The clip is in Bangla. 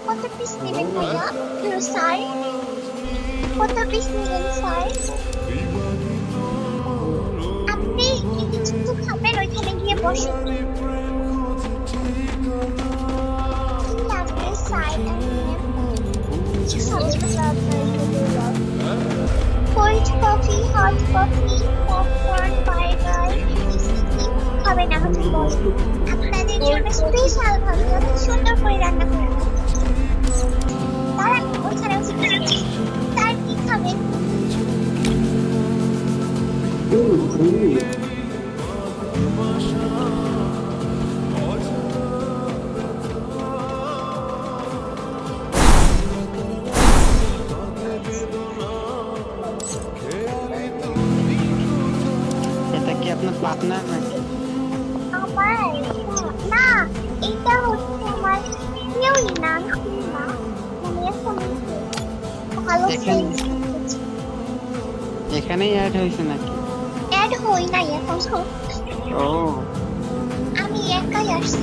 কত পিস নেবেন ভাইয়া? স্যার কত পিস নেবেন স্যার? আপনি কিছু তো খাবেন, ওইখানে গিয়ে বসুন। কি লাগবে sir? Cold coffee, hot coffee, popcorn, burger, খাবেন আমাকে বলুন। আপনাদের জন্য স্পেশাল ভাবে সুন্দর করে রান্না করা হবে। তারা ওইখানে তার কি খাবেন? এটা কি আপনার পার্টনার নাকি? আমার না, এটা হচ্ছে আমার কেউই না, আমি এখন ভালো ফ্রেন্ডস হচ্ছে। এখানেই অ্যাড হয়েছে নাকি? অ্যাড হই নাই এখন, ও আমি একাই আসছি।